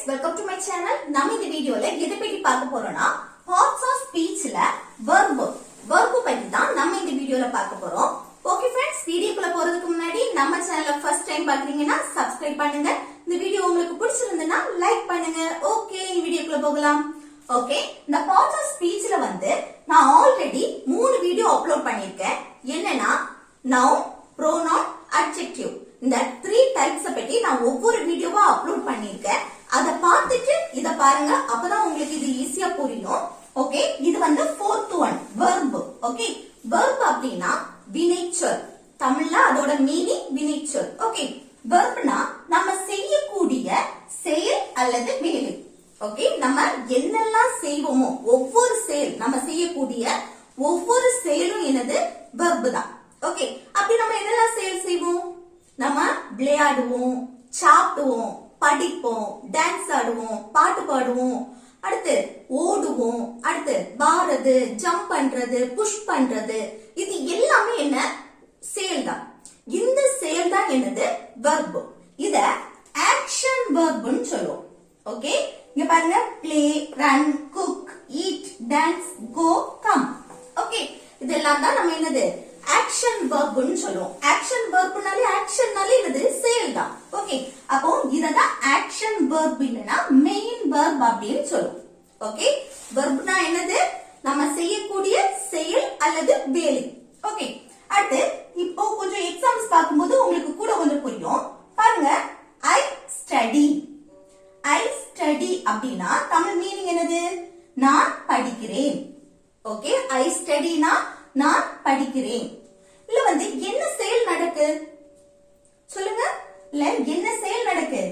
welcome to my channel. நம்ம இந்த வீடியோல எதை பத்தி பார்க்க போறோம்னா parts of speechல verb பத்தி தான் நம்ம இந்த வீடியோல பார்க்க போறோம். ஓகே फ्रेंड्स, வீடியோக்குள்ள போறதுக்கு முன்னாடி நம்ம சேனலை ஃபர்ஸ்ட் டைம் பாக்குறீங்கன்னா Subscribe பண்ணுங்க. இந்த வீடியோ உங்களுக்கு பிடிச்சிருந்தா லைக் பண்ணுங்க. ஓகே, வீடியோக்குள்ள போகலாம். ஓகே, இந்த parts of speechல நான் ஆல்ரெடி 3 வீடியோ அப்லோட் பண்ணிருக்கேன். என்னன்னா noun, pronoun, adjective இந்த 3 டைப்ஸ் பத்தி நான் ஒவ்வொரு வீடியோவா அப்லோட் பண்ணிருக்கேன். அத பார்த்துட்டு இத பாருங்க, அப்பதான் உங்களுக்கு இது ஈஸியா புரியும். ஓகே, இது 4th one verb. Okay, verb அப்படினா வினைச்சொல். தமிழ்ல அதோட மீனிங் வினைச்சொல். ஓகே, verbனா நம்ம செய்யக்கூடிய செயல் அல்லது வேலை. ஓகே, நம்ம என்னெல்லாம் செய்வோமோ ஒவ்வொரு செயல், நம்ம செய்யக்கூடிய ஒவ்வொரு செயலும் என்னது verb தான். ஓகே, அப்படி நம்ம என்னெல்லாம் செயல் செய்வோம்? நம்ம விளையாடுவோம், சாப்பிடுவோம், படிப்போம், டான்ஸ் ஆடுவோம், பாட்டு பாடுவோம், அடுத்து ஓடுவோம், அடுத்து வாரது, ஜம்ப் பண்றது, புஷ் பண்றது, இது எல்லாமே என்ன செயல் தான். இந்த செயல் தான் என்னது verb. இத ஆக்ஷன் verbன்னு சொல்லுவோம். ஓகே, இங்க பாருங்க, play, run, cook, eat, dance, go, come. Okay, இதெல்லாம் தான் நம்ம என்னது ஆக்ஷன் verbன்னு சொல்லுவோம். ஆக்ஷன் verbனாலே ஆக்ஷன்னாலே என்னது செயல் தான். ஓகே, அப்போ இததான் ஆக்ஷன் verb இல்லனா மெயின் verb அப்படினு சொல்லுவோம். ஓகே, verbனா என்னது நம்ம செய்யக்கூடிய செயல் அல்லது வேலை. ஓகே, அடுத்து இப்போ கொஞ்சம் எக்ஸாம்ஸ் பாக்கும்போது உங்களுக்கு கூட கொஞ்சம் புரியும். பாருங்க, I study. I study அப்படினா தமிழ் மீனிங் என்னது? நான் படிக்கிறேன். ஓகே, I studyனா நான் படிக்கிறேன். இல்ல என்ன செயல் நடக்கு சொல்லுங்க? இல்ல என்ன செயல் நடக்கு?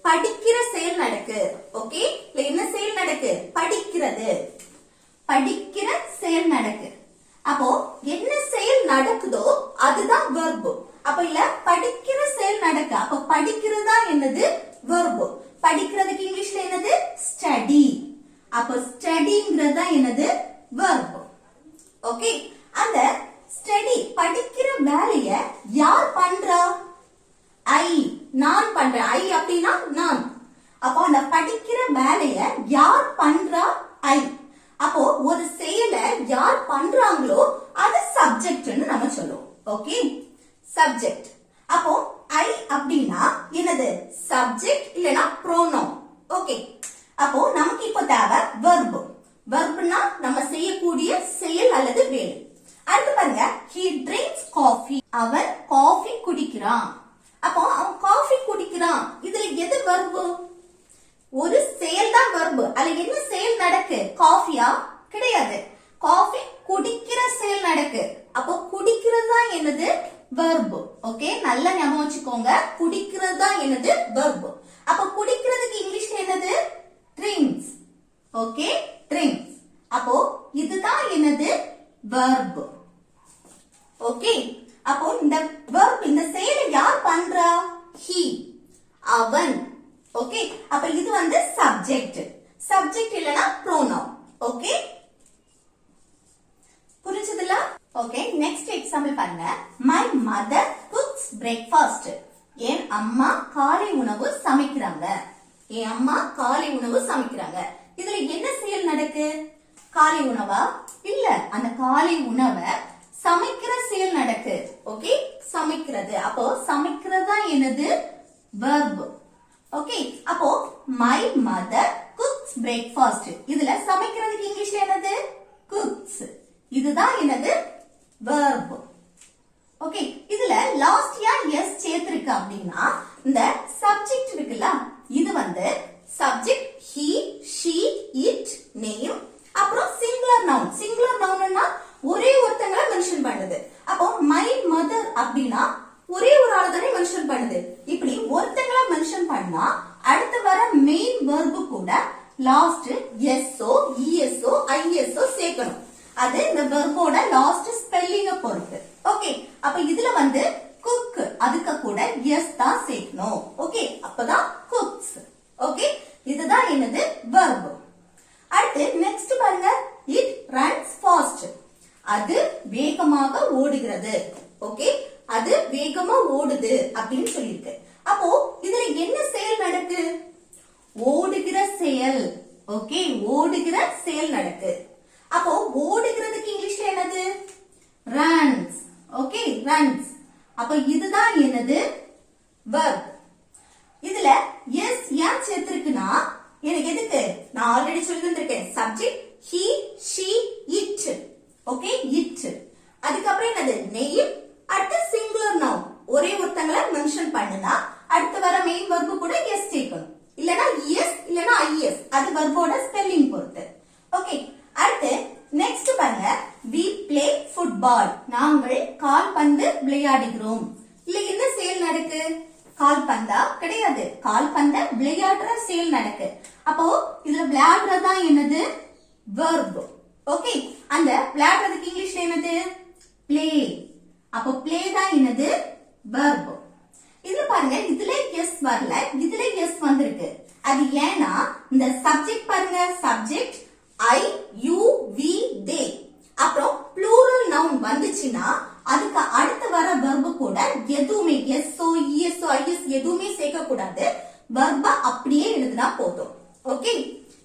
படிக்கிற செயல் நடக்கு. ஓகே, இல்ல என்ன செயல் நடக்கு? படிக்கிறது. படிக்கிற செயல் நடக்கு. அப்போ என்ன செயல் நடக்குதோ அதுதான் verb. அப்ப இல்ல படிக்கிற செயல் நடக்கு. அப்ப படிக்கிறதா என்னது verb. படிக்கிறதுக்கு இங்கிலீஷ்ல என்னது? ஸ்டடி. அப்ப ஸ்டடிங்கிறதா என்னது verb. ஓகே, அந்த ஸ்டடி படிக்கிற வேலைய யார் பண்றா? ஐ, நான் பண்றேன். ஐ அப்படினா நான். அப்போ அந்த படிக்கிற வேலைய யார் பண்றா? ஐ. அப்போ ஒரு செயலை யார் பண்றாங்களோ அது சப்ஜெக்ட்னு நம்ம சொல்லுவோம். Okay, subject. அப்போ ஐ அப்படினா என்னது? சப்ஜெக்ட் இல்லனா ப்ரோனவுன். ஓகே, அப்போ நமக்கு இப்போ தேவை verb. verbனா நம்ம செய்யக்கூடிய செயல் அல்லது வேலை. அடுத்து பாருங்க, he drinks coffee. அவன் காஃபி குடிக்கிறான். அப்போ அவன் காஃபி குடிக்கிறான், இதுல எது verb? ஒரு செயல் தான் verb. அதுல என்ன செயல் நடக்கு? காஃபியா? கிடையாது. காஃபி குடிக்கிற செயல் நடக்கு. அப்போ குடிக்கிறதா என்னது verb. ஓகே, நல்லா ஞாபகம் வச்சுக்கோங்க, குடிக்கிறதா என்னது verb. அப்போ குடிக்கிறதுக்கு இங்கிலீஷ்ல என்னது? drinks. Okay, drinks. அப்போ இதுதான் என்னது verb. ஓகே, அப்போ இந்த verb, இந்த செயலை யார் பண்றா? he, அவன். ஓகே, அப்ப இது சப்ஜெக்ட். சப்ஜெக்ட் இல்லனா ப்ரோனவுன். ஓகே, புரிஞ்சதுல? ஓகே, நெக்ஸ்ட் எக்ஸாம்பிள் பாருங்க. my mother cooks breakfast. என் அம்மா காலை உணவு சமைக்கிறாங்க. என் அம்மா காலை உணவு சமைக்கிறாங்க. இதுல என்ன செயல் நடக்கு? காலை உணவா? இல்ல, அந்த காலை உணவை சமைக்கிற செயல் நடக்கு. ஓகே, சமைக்கிறது. அப்போ சமைக்கிறதா என்னது verb. ஓகே, அப்போ my mother cooks breakfast. இதுல சமைக்கிறதுக்கு இங்கிலீஷ்ல என்னது? cooks. இதுதான் என்னது verb. ஓகே, இதுல லாஸ்ட் யா எஸ் சேர்த்திருக்கு அப்படின்னா இந்த சப்ஜெக்ட் இருக்குல்ல, இது subject he, she, it, name, அப்புறம் சிங்குலர் நவுன். சிங்குலர் நவுன்னா ஒரே ஒருத்தங்கள மென்ஷன் பண்ணுது. அப்போ my mother அப்படினா ஒரே ஒரு ஆளு தானே மென்ஷன் பண்ணுது. இப்படி ஒருத்தங்கள மென்ஷன் பண்ணா அடுத்து வர மெயின் verb கூட லாஸ்ட் எஸ்ஓ, இஎஸ்ஓ, ஐஎஸ்ஓ சேர்க்கணும். அது இந்த வெர்போட லாஸ்ட் ஸ்பெல்லிங்க பொறுத்து. ஓகே, அப்ப இதுல cook, அதுக்கு கூட எஸ் தான் சேர்க்கணும். ஓகே, அப்பதான் cooks. ஓகே, இதுதான் என்னது verb. அடுத்து நெக்ஸ்ட் பாருங்க, it runs fast. அது வேகமாக ஓடுகிறது. ஓகே, அது வேகமா ஓடுது அப்படின்னு சொல்லிருக்கு. அப்போ இதுல என்ன செயல் நடக்கு? ஓடு ஓகே, ஓடுகிற செயல் நடக்கு. அப்போ ஓடுகிறதுக்கு இங்கிலீஷ்ல என்னது? ரன்ஸ். Okay, runs. அப்ப இதுதான் என்னது? verb. இதுல எஸ் ஏன் சேர்த்திருக்குன்னா எனக்கு எதுக்கு? நான் ஆல்ரெடி சொல்லி வந்திருக்கேன். Subject he, she, it. Okay, it. அதுக்கப்புறம் என்னது? name. அடுத்து சிங்குலர் நவுன். ஒரே ஒருத்தங்கள மென்ஷன் பண்ணுனா அடுத்து வர மெயின் verb கூட எஸ் சேர்க்கணும். இல்லனா எஸ் இல்லனா ஐஎஸ். அது verb-ஓட ஸ்பெல்லிங் பொறுத்து. ஓகே, அடுத்து நெக்ஸ்ட் பாருங்க. we play football. நாங்கள் கால்பந்து விளையாடுகிறோம். இல்ல என்ன செயல் நடக்கு? கால்பந்தா? கிடையாது. கால்பந்த விளையாடுற செயல் நடக்கு. அப்போ இதுல விளையாடுறதா என்னது? verb. ஓகே, அந்த விளையாடுறதுக்கு இங்கிலீஷ்ல என்னது? play. அப்போ play தான் என்னது? verb. இதுல பாருங்க, இதுல எஸ் வரல, இதுல எஸ் வந்திருக்கு. அது ஏன்னா இந்த சப்ஜெக்ட் பாருங்க, subject I you we they. அப்புறம் ப்ளூரல் நவுன் வந்துச்சுன்னா அதுக்கு அடுத்து வர verb கூட எதுவுமே எஸ்ஓ இஎஸ்ஓ ஐஎஸ் எதுவுமே சேர்க்க கூடாது. verb அப்படியே எழுதினா போதும். ஓகே,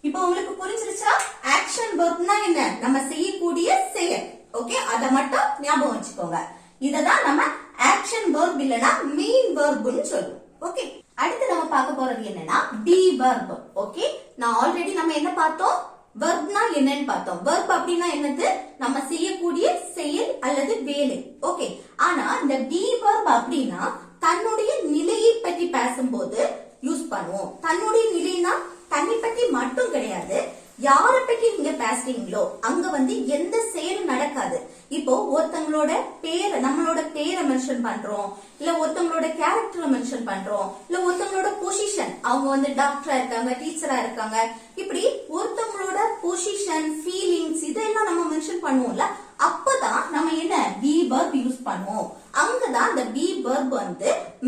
இப்போ உங்களுக்கு புரிஞ்சிருச்சா? ஆக்ஷன் வெர்ப்னா என்ன? நம்ம செய்யக்கூடிய செயல். ஓகே, அத மட்டும் ஞாபகம் வச்சுக்கோங்க. இததான் நம்ம ஆக்ஷன் வெர்ப் இல்லனா மெயின் வெர்ப்னு சொல்லுவோம். ஓகே, அடுத்து நம்ம பார்க்க போறது என்னன்னா பி வெர்ப். ஓகே, நான் ஆல்ரெடி நம்ம என்ன பார்த்தோம்? வெர்ப்னா என்னன்னு பார்த்தோம். வெர்ப் அப்படின்னா என்னது? நம்ம செய்யக்கூடிய செயல் அல்லது வேலை. ஓகே, ஆனா இந்த பி வெர்ப் அப்படின்னா தன்னுடைய நிலையை பற்றி பேசும்போது யூஸ் பண்ணுவோம். தன்னுடைய நிலைனா தன்னை பற்றி மட்டும் கிடையாது, யார பற்றி நீங்க பேசுறீங்களோ அங்க எந்த செயலும் நடக்காது. இப்போ ஒருத்தங்களோட பேரை, நம்மளோட பேரை மென்ஷன் பண்றோம், இல்ல ஒருத்தங்களோட கேரக்டரை மென்ஷன் பண்றோம், இல்ல ஒருத்தங்களோட பொசிஷன், அவங்க டாக்டரா இருக்காங்க, டீச்சரா இருக்காங்க, இப்படி ஒருத்தங்களோட பொசிஷன், ஃபீலிங்ஸ் இதெல்லாம் நம்ம மென்ஷன் பண்ணுவோம்ல, அப்பதான் நம்ம என்ன பி வெர்ப் யூஸ் பண்ணுவோம். அங்கதான் இந்த பி வெர்ப்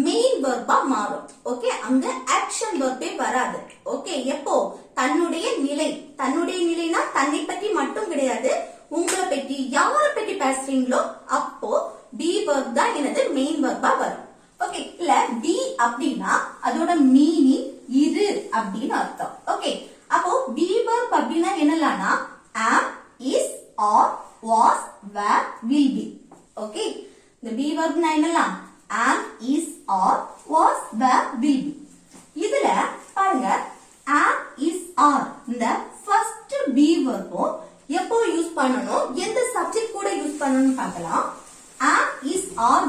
மெயின் வெர்பா மாறும். ஓகே, அங்க ஆக்ஷன் வெர்பே வராது. ஓகே, எப்போ? தன்னுடைய நிலை. தன்னுடைய நிலைனா தன்னை பற்றி மட்டும் கிடையாது, உங்களை பற்றி, யாரை பற்றி பேசுறீங்களோ அப்போ பி வெர்ப் தான் என்னது? மெயின் வெர்பா வரும். ஓகே, இல்ல பி அப்படின்னா அதோட மீனிங் இரு அப்படின்னு அர்த்தம். ஓகே, அப்போ பி வெர்ப் அப்படின்னா என்னலாம்னா am, is, are, was, were, will be. Okay, இந்த பி வெர்ப்னா என்னலாம்? am, is, are, was, were, will be. இதுல பாருங்க, am, is, are இந்த ஃபர்ஸ்ட் பி வெர்பும் எப்போ யூஸ் பண்ணணும், எந்த சப்ஜெக்ட் கூட யூஸ் பண்ணணும்னு பார்க்கலாம். am, is, are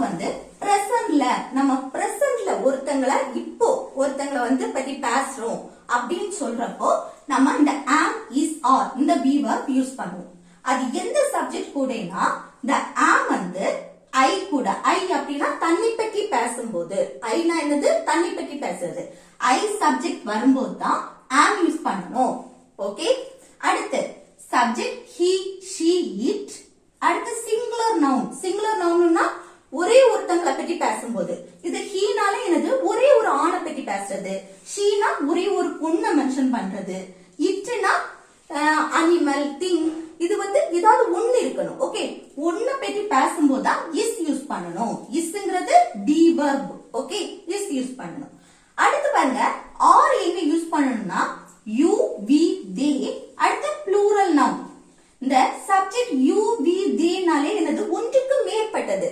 பிரசன்ட்ல, நம்ம பிரசன்ட்ல ஒருத்தங்கள இப்போ ஒருத்தங்கள பத்தி பேசுறோம் அப்படின்னு சொல்றப்போ நம்ம இந்த am, is, are இந்த பி வெர்ப் யூஸ் பண்ணுவோம். அது எந்த சப்ஜெக்ட் கூடனா இந்த am ஐ கூட. ஐ அப்படின்னா தன்னை பற்றி பேசும்போது, ஐனா என்னது? தன்னை பற்றி பேசுறது. ஐ சப்ஜெக்ட் வரும்போது தான் am யூஸ் பண்ணணும். ஓகே, அடுத்து சப்ஜெக்ட் he, she, it. அடுத்து சிங்குலர் நவுன். சிங்குலர் நவுன்னா ஒரே ஒருத்தங்களை பற்றி பேசும்போது, இது ஹீனால என்னது? ஒரே ஒரு ஆணை பற்றி பேசுறது, ஷீனா ஒரே ஒரு பொண்ணை மென்ஷன் பண்றது, இட்னா அனிமல், திங், இது ஏதாவது ஒண்ணு இருக்கணும். ஓகே, ஒண்ணு பற்றி பேசும்போது தான் இஸ் யூஸ் பண்ணணும். இஸ்ங்கிறது the verb. Okay, is use பண்ணணும். அடுத்து பாருங்க, ஆர் எங்க யூஸ் பண்ணணும்னா யூ, வி, தே. அடுத்து ப்ளூரல் நவுன். இந்த சப்ஜெக்ட் யூ, வி, தேனாலே என்னது? ஒன்றுக்கு மேற்பட்டது.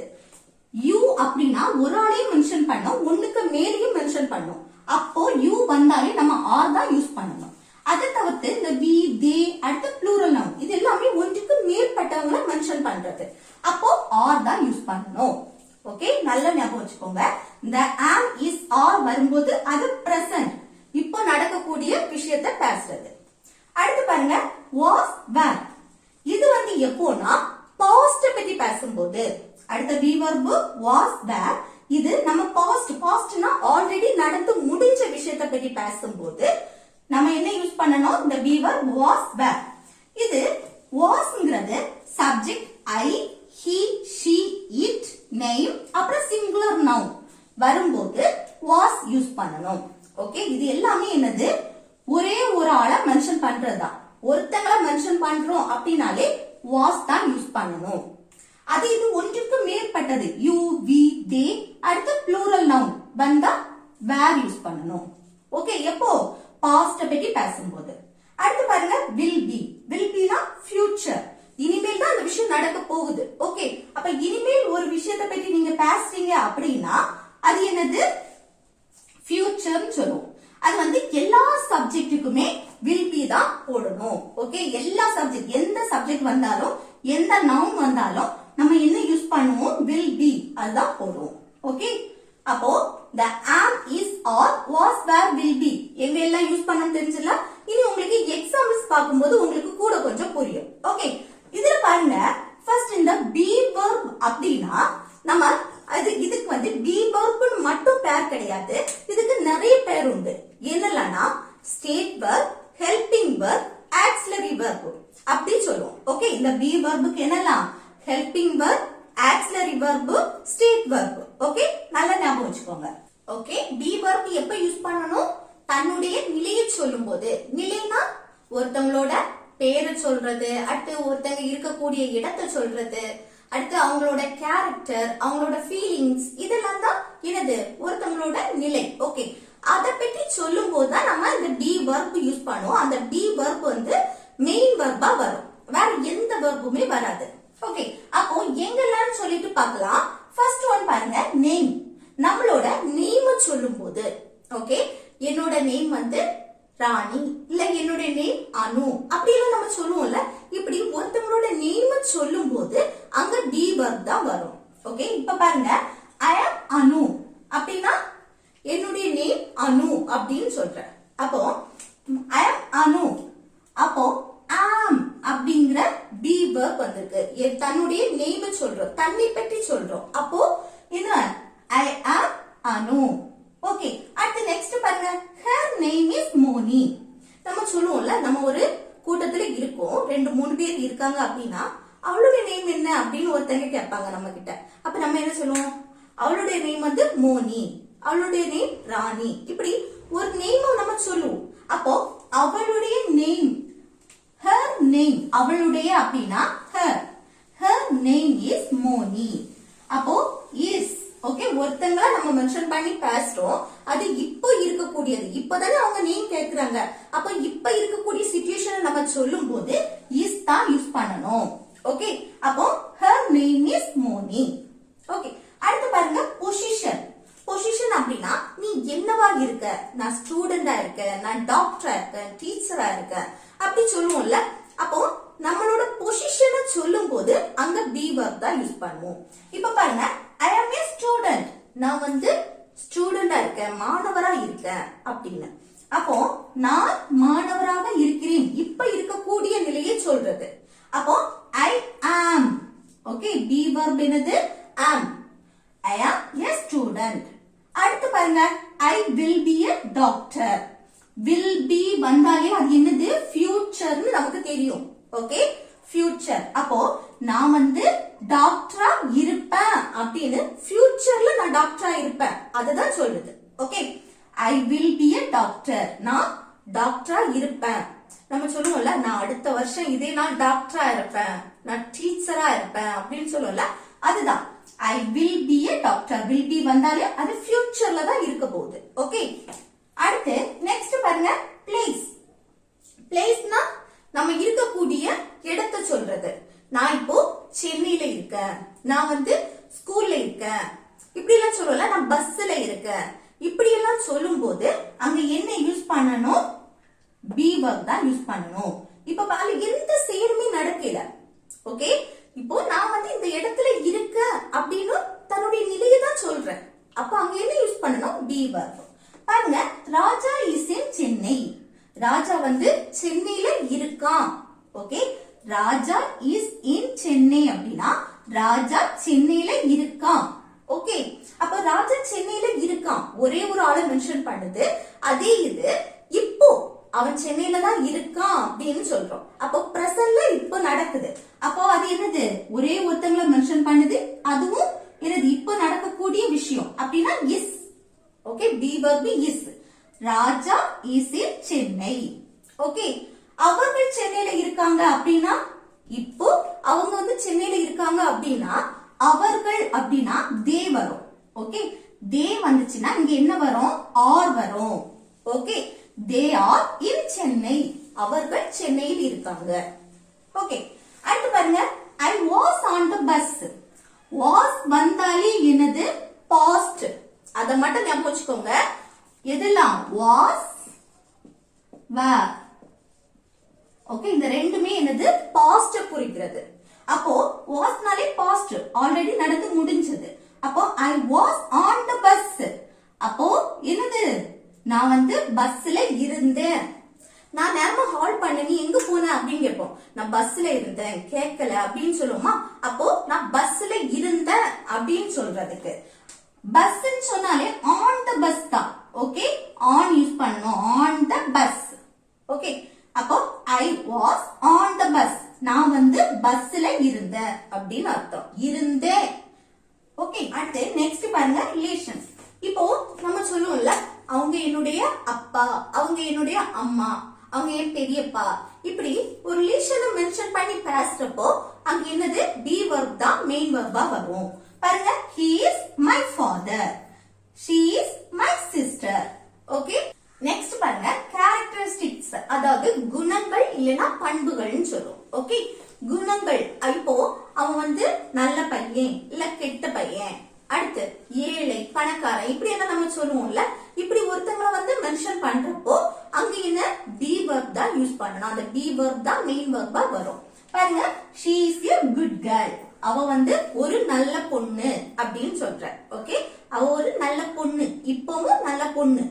யூ அப்படின்னா ஒரு ஆளையும் மென்ஷன் பண்ணோம், ஒண்ணுக்கு மேலேயும் மென்ஷன் பண்ணோம். அப்போ யூ வந்தாலே நம்ம ஆர் தான் யூஸ் பண்ணணும். அதை தவிர்த்து இந்த வி, தே, அடுத்து ப்ளூரல் நவுன் இது எல்லாமே ஒன்றுக்கு மேற்பட்டவங்களை மென்ஷன் பண்றது. அப்போ ஆர் தான் யூஸ் பண்ணணும். ஓகே, நல்ல ஞாபகம் வச்சுக்கோங்க. இந்த am, is, are வரும்போது அது பிரசன்ட், இப்போ நடக்கக்கூடிய விஷயத்தை பேசுறது. அடுத்து பாருங்க, was, were. இது எப்போனா பாஸ்ட் பத்தி பேசும்போது. அடுத்த பி வெர்ப் was, were. இது நம்ம பாஸ்ட்னா ஆல்ரெடி நடந்து முடிஞ்ச விஷயத்தை பத்தி பேசும்போது நம்ம என்ன யூஸ் பண்ணணும்? இந்த பி வெர்ப் was, were. இது wasங்கிறது subject I, he, she, it, name, அப்புறம் சிங்குலர் நவுன் வரும்போது was யூஸ் பண்ணணும். ஓகே, இது எல்லாமே என்னது? ஒரே ஒரு ஆளை மென்ஷன் பண்றதுதான். ஒருத்தங்களை மென்ஷன் பண்றோம் அப்படின்னாலே was தான் யூஸ் பண்ணணும். அது இது ஒன்றுக்கு மேற்பட்டது, யூ, வி, தே, அடுத்து ப்ளூரல் நவுன் வந்தா were யூஸ் பண்ணணும். ஓகே, எப்போ? பாஸ்ட் பத்தி பேசும்போது. அடுத்து பாருங்க will be. will be னா future. இனிமேல் தான் அந்த விஷயம் நடக்க போகுது. ஓகே, அப்ப இனிமேல் ஒரு விஷயத்தை பத்தி நீங்க பேசுறீங்க அப்படின்னா அது என்னது? ஃபியூச்சர்னு சொல்லுவோம். அது வந்து எல்லா சப்ஜெக்ட்டுக்குமே will be தான் போடணும். ஓகே, எல்லா சப்ஜெக்ட், எந்த சப்ஜெக்ட் வந்தாலும் எந்த நவுன் வந்தாலும் நம்ம என்ன யூஸ் பண்ணுவோம்? will be அதுதான் போடுவோம். ஓகே, அப்போ the am is or was were will be எங்க எல்லாம் யூஸ் பண்ணணும் தெரிஞ்சல. இனி உங்களுக்கு எக்ஸாம்பிள்ஸ் பார்க்கும்போது உங்களுக்கு கூட கொஞ்சம் புரியும். ஓகே, இதுல பாருங்க ஃபர்ஸ்ட் இந்த be verb அப்படினா நம்ம இதுக்கு வந்து be verb மட்டும் பேர் கிடையாது, இதுக்கு நிறைய பேர் உண்டு. என்னெல்லாம்னா state verb, helping verb, auxiliary verb அப்படி சொல்லுவோம். ஓகே, இந்த be verbக்கு என்னெல்லாம்? helping verb, auxiliary verb, state verb. Okay, நல்லா ஞாபகம் வச்சுக்கோங்க. ஓகே, be verb எப்ப யூஸ் பண்ணணும்? தன்னுடைய நிலையை சொல்லும்போது. நிலைனா ஒருத்தங்களோட பேரை சொல்றது, அடுத்து ஒருத்தங்க இருக்கக்கூடிய இடத்தை சொல்றது, அடுத்து அவங்களோட கேரக்டர், அவங்களோட ஃபீலிங்ஸ், இதெல்லாம் தான் என்னது? ஒருத்தங்களோட நிலை. ஓகே, அத பத்தி சொல்லும் போது தான் நம்ம இந்த be verb யூஸ் பண்ணுவோம். அந்த be verb வந்து மெயின் வெர்பா வரும், வேற எந்த வெர்புமே வராது. ஓகே, அப்போ எங்கெல்லாம் சொல்லிட்டு பார்க்கலாம். ஃபர்ஸ்ட் ஒன் பாருங்க, நேம். நம்மளோட நேம் சொல்லும் போது, ஓகே, என்னோட நேம் வந்து ராணி, இல்ல என்னோட நேம் அனு, அப்படி எல்லாம் நம்ம சொல்லுவோம்ல. இப்படி ஒருத்தவங்களோட நேம் சொல்லும் போது அங்க be verb தான் வரும். ஓகே, இப்ப பாருங்க, I am அனு அப்படின்னா என்னுடைய நேம் அனு அப்படின்னு சொல்றேன். அப்போ I am அனு, அப்போ am அப்படிங்கிற be verb வந்திருக்கு. தன்னுடைய நேம் சொல்றோம், தன்னை பற்றி சொல்றோம். அப்போ என்ன? I am Anu. ஓகே, அடுத்து நெக்ஸ்ட் பாருங்க, her name is மோனி. நம்ம சொல்லுவோம்ல, நம்ம ஒரு கூட்டத்துல இருக்கோம், 2-3 பேர் இருக்காங்க அப்படின்னா அவளுடைய நேம் என்ன அப்படின்னு ஒருத்தங்க கேட்பாங்க நம்ம கிட்ட. அப்ப நம்ம என்ன சொல்லுவோம்? அவளுடைய நேம் வந்து மோனி, அவளுடைய நேம் ராணி, இப்படி ஒரு நேம் நம்ம சொல்லுவோம். அப்போ அவளுடைய நேம், her name, அவளுடைய அப்படின்னா her name is மோனி. அப்போ is, ஓகே, ஒருத்தங்கள நம்ம மென்ஷன் பண்ணி பேசுறோம், அது இப்போ இருக்கக்கூடியது. இப்பதானே அவங்க நேம் கேக்குறாங்க, அப்ப இப்ப இருக்கக்கூடிய சிச்சுவேஷனை நம்ம சொல்லும் போது is தான் யூஸ் பண்ணணும். ஓகே, அப்போ her name is Moni. Okay, அடுத்து பாருங்க, பொசிஷன். பொசிஷன் அப்படின்னா நீ என்னவா இருக்க? நான் ஸ்டூடெண்டா இருக்கேன், நான் டாக்டரா இருக்கேன், டீச்சரா இருக்கேன், அப்படி சொல்லுவோம்ல. அப்போ நம்மளோட பொசிஷனை சொல்லும் போது அங்க be verb தான் யூஸ் பண்ணுவோம். இப்ப பாருங்க, I am a student, நான் வந்து ஸ்டூடெண்டா இருக்கேன், மாணவரா இருக்கேன் அப்படின்னு. அப்போ நான் மாணவராக இருக்கிறேன், இப்ப இருக்கக்கூடிய நிலையை சொல்றது. அப்போ I am. Okay, be verb என்னது? am. I am a student. அடுத்து பாருங்க, I will be a doctor. will be வந்தாலே அது என்னது? ஃபியூச்சர்னு நமக்கு தெரியும். Okay, future. அப்போ நான் வந்து டாக்டரா இருப்பேன் அப்படின்னு ஃபியூச்சர்ல நான் டாக்டரா இருப்பேன் அதுதான் சொல்லுது. Okay, I will be a doctor, நான் டாக்டரா இருப்பேன். நம்ம சொல்லுவோம்ல, நான் அடுத்த வருஷம் இதே நாள் டாக்டரா இருப்பேன், நான் டீச்சரா இருப்பேன் அப்படின்னு சொல்லுவோம்ல, அதுதான் I will be a doctor. will be வந்தாலே அது ஃபியூச்சர்ல தான் இருக்க போகுது. ஓகே, அடுத்து நெக்ஸ்ட் பாருங்க, பிளேஸ். பிளேஸ்னா நம்ம இருக்கக்கூடிய இடத்தை சொல்றது. நான் இப்போ சென்னையில இருக்கேன், நான் வந்து ஸ்கூல்ல இருக்கேன், இப்படி எல்லாம் சொல்லுவல, நான் பஸ்ல இருக்கேன், இப்படி எல்லாம் சொல்லும் போது அங்க என்ன யூஸ் பண்ணணும்? be verb தான் யூஸ் பண்ணணும். இப்ப பாரு, எந்த செயலுமே நடக்கல. ஓகே, இப்போ நான் வந்து இந்த இடத்துல இருக்க அப்படின்னு தன்னுடைய நிலையை தான் சொல்றேன். அப்ப அங்க என்ன யூஸ் பண்ணணும்? be verb. பாருங்க, ராஜா இஸ் இன் சென்னை, ராஜா வந்து சென்னையில இருக்கான். Okay, Raja is in Chennai அப்படின்னா ராஜா சென்னையில இருக்கான். ஓகே, அப்ப ராஜா சென்னையில இருக்கான், ஒரே ஒரு ஆளை மென்ஷன் பண்ணுது. அதே இது இப்போ அவன் சென்னையில தான் இருக்கான் அப்படின்னு சொல்றோம். அப்போ பிரசன்ட்ல இப்போ நடக்குது. அப்போ அது என்னது? ஒரே ஒருத்தங்களை மென்ஷன் பண்ணுது, அதுவும் என்னது? இப்போ நடக்கக்கூடிய விஷயம் அப்படின்னா is. Okay, be verb is. Raja is in Chennai. Okay, அவர்கள் சென்னையில இருக்காங்க அப்படின்னா இப்போ அவங்க வந்து சென்னையில இருக்காங்க அப்படின்னா அவர்கள் அப்படின்னா தே வரும். ஓகே, தே வந்துச்சுன்னா இங்க என்ன வரும்? ஆர் வரும். ஓகே, தே ஆர் இன் சென்னை, அவர்கள் சென்னையில் இருக்காங்க. ஓகே, அடுத்து பாருங்க, I was on the bus. was வந்தாலே என்னது? past. அத மட்டும் ஞாபகம் வச்சுக்கோங்க. எதெல்லாம் was, were. ஓகே, இந்த ரெண்டுமே என்னது? past குறிக்கிறது. அப்போ wasனாலே past, ஆல்ரெடி நடந்து முடிஞ்சது. அப்போ I was on the bus. அப்போ என்னது? நான் வந்து பஸ்ல இருந்தேன். நான் நேரமா ஹால் பண்ண, நீ எங்க போன அப்படின்னு கேட்போம். நான் பஸ்ல இருந்தேன், கேட்கல அப்படின்னு சொல்லுவோமா? அப்போ நான் பஸ்ல இருந்தேன் அப்படின்னு சொல்றதுக்கு பஸ்ன்னு சொன்னாலே ஆன் த பஸ் தான். ஓகே, ஆன் யூஸ் பண்ணணும், ஆன் த பஸ். ஓகே, அப்போ I was on the bus, நான் வந்து பஸ்ல இருந்தேன் அப்படின்னு அர்த்தம், இருந்தேன். ஓகே, அடுத்து நெக்ஸ்ட் பாருங்க, ரிலேஷன். இப்போ நம்ம சொல்லுவோம்ல, அவங்க என்னுடைய அப்பா, அவங்க என்னுடைய அம்மா, அவங்க என் பெரியப்பா, இப்படி ஒரு ரிலேஷனை மென்ஷன் பண்ணி பேசுறப்போ அங்க என்னது? பி வெர்ப் தான் மெயின் வெர்பா வரும். பாருங்க, he is my father, she is my sister. Okay, next பாருங்க, கேரக்டரிஸ்டிக்ஸ், அதாவது குணங்கள் இல்லனா பண்புகள்னு சொல்றோம். ஓகே, குணங்கள். இப்போ அவன் வந்து நல்ல பையன் இல்ல கெட்ட பையன், அடுத்து ஏழை பணக்காரன், இப்படி எல்லாம் நம்ம சொல்லுவோம்ல. இப்படி ஒருத்தங்களை வந்து மென்ஷன் பண்றப்போ அங்க என்ன? பி வெர்ப் தான் யூஸ் பண்ணணும். அந்த பி வெர்ப் தான் மெயின் வெர்பா வரும். பாருங்க, she is a good girl, அவ வந்து ஒரு நல்ல பொண்ணு அப்படின்னு சொல்ற. ஓகே, அவ ஒரு நல்ல பொண்ணு, இப்பவும் நல்ல பொண்ணு.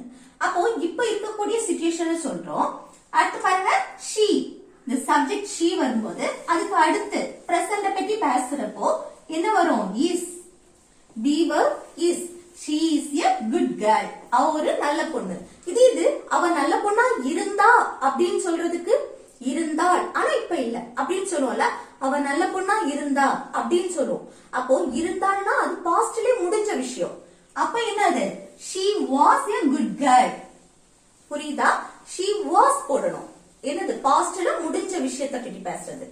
அப்போ இப்ப இருக்கக்கூடிய சிச்சுவேஷன் சொல்றோம். அடுத்து பாருங்க, she, இந்த சப்ஜெக்ட் she வரும்போது அதுக்கு அடுத்து பிரசன்ட பத்தி பேசுறப்போ என்ன வரும்? is. be verb is. she is a good girl, அவ ஒரு நல்ல பொண்ணு. இது அவ நல்ல பொண்ணா இருந்தா அப்படின்னு சொல்றதுக்கு இருந்தாள், ஆனா இப்ப இல்ல அப்படின்னு சொல்லுவோம்ல. அவ நல்ல பொண்ணா இருந்தா அப்படின்னு சொல்லுவோம். அப்போ இருந்தாள்னா அது பாஸ்ட்லயே முடிஞ்ச விஷயம். அப்ப என்னது? she was a good girl. புரியுதா? she was போடணும். என்னது? பாஸ்ட்ல முடிஞ்ச விஷயத்தை பத்தி பேசுறது.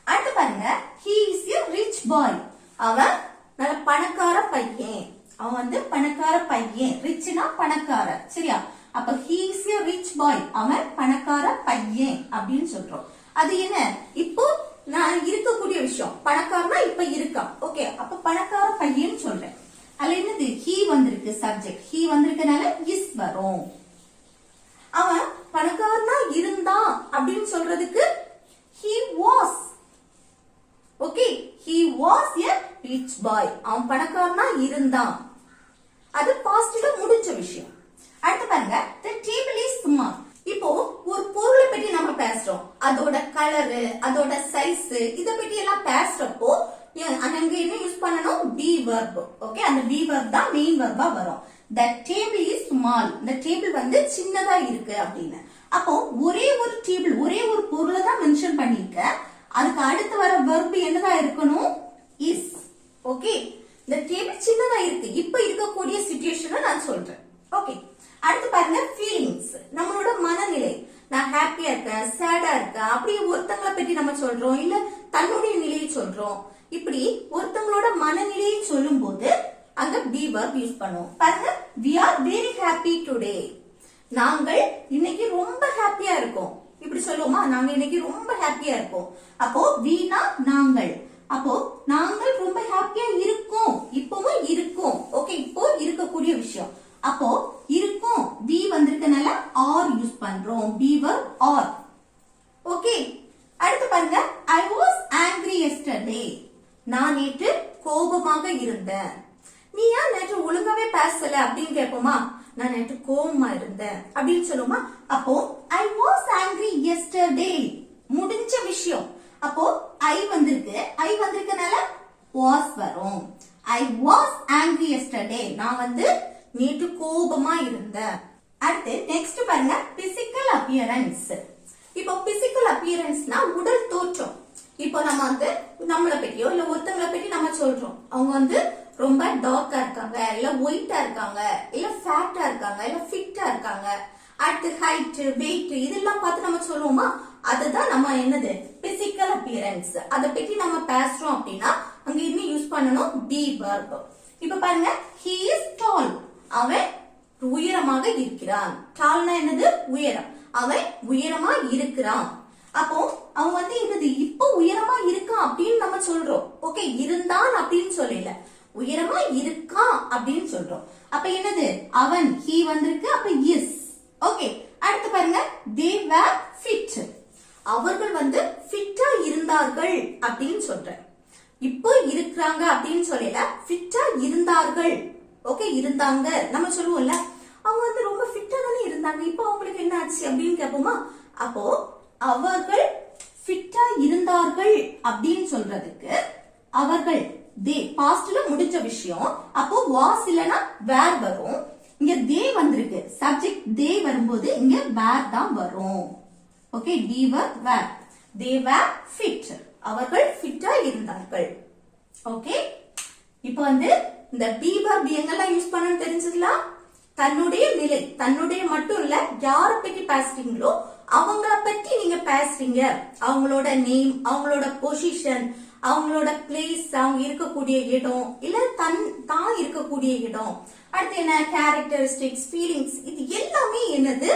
அடுத்து பாருங்க, he is a rich boy, அவன் நல்ல பணக்கார பையன், அவன் வந்து பணக்கார பையன். ரிச்னா பணக்கார, சரியா? அப்ப he is a rich boy, அவன் பணக்கார பையன் அப்படின்னு சொல்றோம். அது என்ன? இப்போ நான் இருக்கக்கூடிய விஷயம், பணக்காரனா இப்ப இருக்கான். ஓகே, அப்ப பணக்கார பையன் சொல்றேன். அதுல என்னது? he வந்திருக்கு, சப்ஜெக்ட் he வந்திருக்கனால is வரும். அவன் பணக்காரனா இருந்தான் அப்படின்னு சொல்றதுக்கு he was. Okay, he was a rich boy, அவன் பணக்காரனா இருந்தான். அது பாஸ்ட்ல முடிஞ்ச விஷயம். அடுத்து பாருங்க, the table is small. இப்போ ஒரு பொருளை பத்தி நம்ம பேசுறோம், அதோட கலரு, அதோட சைஸ், இத பத்தி எல்லாம் பேசுறப்போ அங்க என்ன யூஸ் பண்ணணும்? be verb. ஓகே, அந்த be verb தான் மெயின் வெர்பா வரும். the table is small, இந்த டேபிள் வந்து சின்னதா இருக்கு அப்படின்னு. அப்போ ஒரே ஒரு டேபிள், ஒரே ஒரு பொருளை தான் மென்ஷன் பண்ணிருக்க, அதுக்கு அடுத்து வர வெர்ப் என்னதா இருக்கணும்? is. ஓகே, இந்த டேபிள் சின்னதா இருக்கு, இப்ப இருக்கக்கூடிய சிச்சுவேஷனை நான் சொல்றேன். ஓகே, அடுத்து பாருங்க, ஃபீலிங்ஸ், நம்மளோட மனநிலை. நான் ஹாப்பியா இருக்கேன், சேடா இருக்கேன், அப்படி ஒருத்தங்களை பத்தி நம்ம சொல்றோம், இல்ல தன்னுடைய நிலையை சொல்றோம். இப்படி ஒருத்தங்களோட மனநிலையை சொல்லும் போது அங்க be verb யூஸ் பண்ணுவோம். பாருங்க, we are very happy today, நாங்கள் இன்னைக்கு ரொம்ப ஹாப்பியா இருக்கோம். இப்படி சொல்லுவோமா? நாங்க இன்னைக்கு ரொம்ப ஹாப்பியா இருக்கோம். அப்போ வீணா நாங்கள், அப்போ நாங்கள் ரொம்ப ஹாப்பியா இருக்கோம், இப்பவும் இருக்கோம். ஓகே, இப்போ இருக்கக்கூடிய விஷயம். அப்போ இருக்கும், we வந்திருக்கனால are யூஸ் பண்றோம், be verb are. ஓகே, அடுத்து பாருங்க, I was angry yesterday, நான் நேற்று கோபமாக இருந்தேன். நீ ஏன் நேற்று ஒழுங்காவே பேசல அப்படின்னு கேட்போமா? நான் நேற்று கோபமா இருந்தேன் அப்படின்னு சொல்லுமா? அப்போ I was angry yesterday, முடிஞ்ச விஷயம். அப்போ I வந்திருக்கனால was வரும். I was angry yesterday, நான் வந்து நேற்று கோபமா இருந்தேன். அடுத்து நெக்ஸ்ட் பாருங்க, பிசிக்கல் அப்பியரன்ஸ். இப்போ பிசிக்கல் அப்பியரன்ஸ்னா உடல் தோற்றம். இப்போ நம்ம வந்து நம்மளை பற்றியோ இல்ல ஒருத்தங்களை பற்றி நம்ம சொல்றோம், அவங்க வந்து ரொம்ப டார்க்கா இருக்காங்க, இல்ல ஒயிட்டா இருக்காங்க, இல்ல ஃபேட்டா இருக்காங்க, இல்ல ஃபிட்டா இருக்காங்க. அடுத்து ஹைட், வெயிட், இதெல்லாம் பார்த்து நம்ம சொல்லுவோமா? அதுதான் நம்ம என்னது? Physical appearance. அதை பற்றி நம்ம பேசுறோம் அப்படின்னா அங்க இன்னும் யூஸ் பண்ணணும் be verb. இப்ப பாருங்க, he is tall, அவன் உயரமாக இருக்கிறான். டால்னா என்னது? உயரம். அவன் உயரமா இருக்கிறான். அப்போ அவன் வந்து என்னது இப்போ உயரமா இருக்கான் அப்படின்னு நம்ம சொல்றோம். ஓகே, இருந்தான் அப்படின்னு சொல்லல, உயரமா இருக்கான் அப்படின்னு சொல்றோம். அப்ப என்னது அவன் he வந்திருக்கு, அப்ப is. ஓகே, அடுத்து பாருங்க they were fit. அவர்கள் வந்து ஃபிட்டா இருந்தார்கள் அப்படின்னு சொல்றேன். இப்போ இருக்கிறாங்க அப்படின்னு சொல்லல, ஃபிட்டா இருந்தார்கள். ஓகே, இருந்தாங்க நம்ம சொல்லுவோம்ல, அவங்க வந்து ரொம்ப ஃபிட்டா தானே இருந்தாங்க, இப்போ அவங்களுக்கு என்ன ஆச்சு அப்படின்னு கேட்போமா? அப்போ அவர்கள் ஃபிட்டா இருந்தார்கள் அப்படின்னு சொல்றதுக்கு அவர்கள் தே பாஸ்ட்ல முடிஞ்ச விஷயம். அப்போ வாஸ் இல்லனா வேர் வரும். இங்க தே வந்திருக்கு, சப்ஜெக்ட் தே வரும்போது இங்க வேர் தான் வரும். Okay, we were were, they were fit. அவர்கள் ஃபிட்டா இருந்தார்கள். ஓகே, இப்போ வந்து இந்த be verb எங்கெல்லாம் யூஸ் பண்ணனும் தெரிஞ்சதுல, தன்னுடைய நிலை, தன்னுடைய மட்டும் இல்ல, யாரை பத்தி பேசுறீங்களோ அவங்கள பத்தி நீங்க பேசுறீங்க. அவங்களோட நேம், அவங்களோட பொசிஷன், அவங்களோட பிளேஸ், அவங்க இருக்கக்கூடிய இடம், இல்ல தான் இருக்கக்கூடிய இடம். அடுத்து என்ன கேரக்டரிஸ்டிக்ஸ், ஃபீலிங்ஸ், இது எல்லாமே என்னது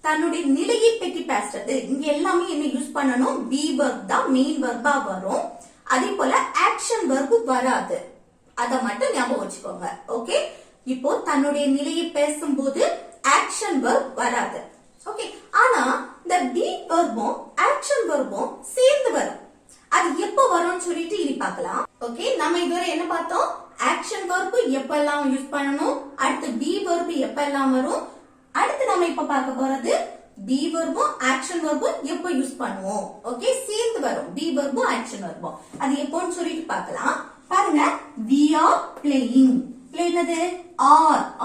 தன்னுடைய நிலையை பற்றி பேசுறது. இங்க எல்லாமே என்ன யூஸ் பண்ணணும்? be verb தான் மெயின் வெர்பா வரும். அதே போல ஆக்ஷன் வெர்ப் வராது, அத மட்டும் ஞாபகம் வச்சுக்கோங்க. ஓகே, இப்போ தன்னுடைய நிலையை பேசும்போது ஆக்ஷன் வெர்ப் வராது. ஓகே, ஆனா இந்த be வெர்பும் ஆக்ஷன் வெர்பும் சேர்ந்து வரும். அது எப்ப வரும்னு சொல்லிட்டு இனி பார்க்கலாம். ஓகே, நம்ம இதுவரை என்ன பார்த்தோம்? ஆக்ஷன் வெர்ப் எப்பெல்லாம் யூஸ் பண்ணணும், அடுத்து be வெர்ப் எப்பெல்லாம் வரும், அடுத்து நம்ம இப்ப பார்க்க போறது be வெர்பும் ஆக்ஷன் வெர்பும் எப்ப யூஸ் பண்ணுவோம். ஓகே, சேர்ந்து வரும் be வெர்பும் ஆக்ஷன் வெர்பும். அது எப்போன்னு சொல்லிட்டு பார்க்கலாம். பாருங்க, we are playing. play என்னது?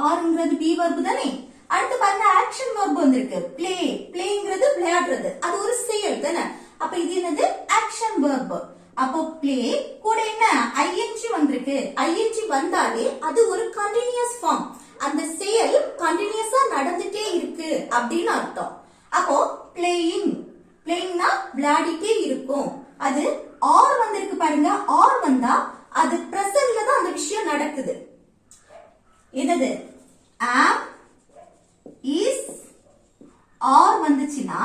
ஆர்ங்கிறது be வெர்ப் தானே. அடுத்து பாருங்க ஆக்ஷன் வெர்ப் வந்திருக்கு, play. playங்கிறது விளையாடுறது, அது ஒரு செயல் தானே. அப்ப இது என்னது? Action verb. அப்போ play கூட என்ன ing வந்திருக்கு. ing வந்தாலே அது ஒரு கண்டினியூஸ் ஃபார்ம், அந்த செயல் கண்டினியூஸா நடந்துட்டே இருக்கு அப்படின்னு அர்த்தம். அப்போ பிளேயிங், பிளேயிங்னா விளையாடிட்டே இருக்கும். அது ஆர் வந்திருக்கு பாருங்க, ஆர் வந்தா அது பிரசன்ட்ல தான் அந்த விஷயம் நடக்குது. என்னது? am, is, ஆர் வந்துச்சுன்னா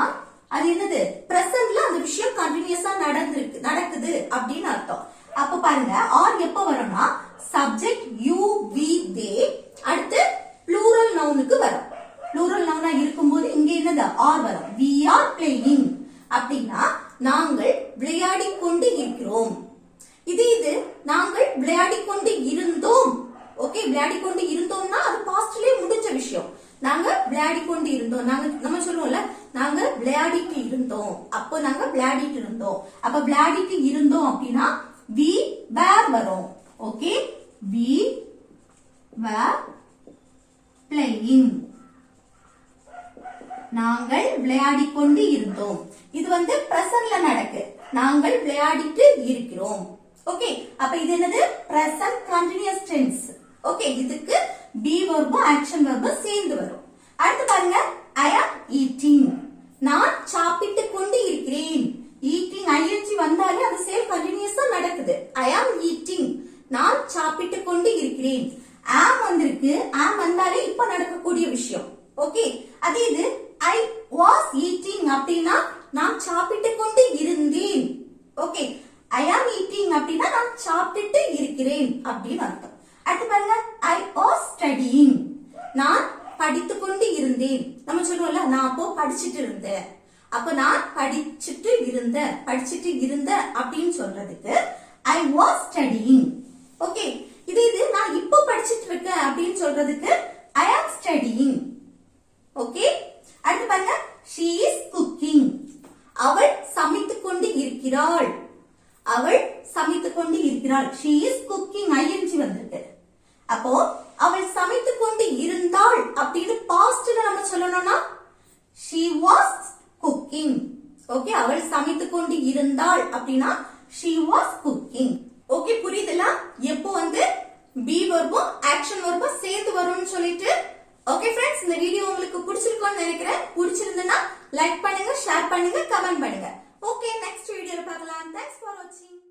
அது என்னது? பிரசன்ட்ல அந்த விஷயம் கண்டினியூஸா நடக்குது அப்படின்னு அர்த்தம். அப்ப பாருங்க ஆர் எப்ப வரும்னா சப்ஜெக்ட் யூ வி தே, அடுத்து ப்ளூரல் நவுனுக்கு வரும். ப்ளூரல் நவுனா இருக்கும்போது இங்க என்னது? ஆர் வரும். we are playing அப்படின்னா நாங்கள் விளையாடி கொண்டு இருக்கிறோம். இது நாங்கள் விளையாடி கொண்டு இருந்தோம். ஓகே, விளையாடி கொண்டு இருந்தோம்னா அது பாஸ்ட்லயே முடிஞ்ச விஷயம். நாங்க விளையாடி கொண்டு இருந்தோம், நம்ம சொல்லுவோம்ல, நாங்க விளையாடிட்டு இருந்தோம், அப்போ நாங்க விளையாடிட்டு இருந்தோம். அப்ப விளையாடிட்டு இருந்தோம் அப்படின்னா we were வரும். ஓகே, we were playing, நாங்கள் விளையாடி கொண்டு இருந்தோம். இது வந்து பிரசன்ட்ல நடக்கு, நாங்கள் விளையாடிட்டு இருக்கிறோம். ஓகே, அப்ப இது என்னது? Present continuous tense. ஓகே, இதுக்கு be வெர்பும் ஆக்ஷன் வெர்பும் சேர்ந்து வரும். அடுத்து பாருங்க I am eating, நான் சாப்பிட்டு கொண்டு இருக்கிறேன். ஈட்டிங் ing வந்தாலே அது செயல் கண்டினியூஸா நடக்குது. I am eating, நான் சாப்பிட்டு கொண்டு இருக்கிறேன். am வந்திருக்கு, am வந்தாலே இப்ப நடக்கக்கூடிய விஷயம். ஓகே, அதே இது I was eating அப்படின்னா நான் சாப்பிட்டு கொண்டு இருந்தேன். ஓகே, I am eating அப்படின்னா நான் சாப்பிட்டு இருக்கிறேன் அப்படின்னு அர்த்தம். அடுத்து பாருங்க I was studying, நான் படித்து கொண்டு இருந்தேன். நம்ம சொல்லுவோம்ல, நான் அப்போ படிச்சிட்டு இருந்தேன். அப்ப நான் படிச்சிட்டு இருந்த அப்படின்னு சொல்றதுக்கு I was studying. ஓகே, இது நான் இப்போ படிச்சிட்டு இருக்கேன் அப்படின்னு சொல்றதுக்கு I am studying. ஓகே, அடுத்து பாருங்க she is cooking, அவள் சமைத்துக் கொண்டு இருக்கிறாள். அவள் சமைத்துக் கொண்டு இருக்கிறாள். she is cooking ing வந்திருக்கு. அப்போ அவள் சமைத்துக் கொண்டு இருந்தாள் அப்படின்னு பாஸ்ட்ல நம்ம சொல்லணும்னா she was cooking. ஓகே, அவள் சமைத்துக் கொண்டு இருந்தாள் அப்படின்னா she was cooking. ஓகே, புரியுதுல? எப்போ வந்து be வெர்பும் ஆக்ஷன் வெர்பும் சேர்ந்து வரும்னு சொல்லிட்டு. ஓகே ஃப்ரெண்ட்ஸ், இந்த வீடியோ உங்களுக்கு பிடிச்சிருக்கும்னு நினைக்கிறேன். பிடிச்சிருந்தா லைக் பண்ணுங்க, ஷேர் பண்ணுங்க, கமெண்ட் பண்ணுங்க. ஓகே, நெக்ஸ்ட் வீடியோல பார்க்கலாம். Thanks for watching.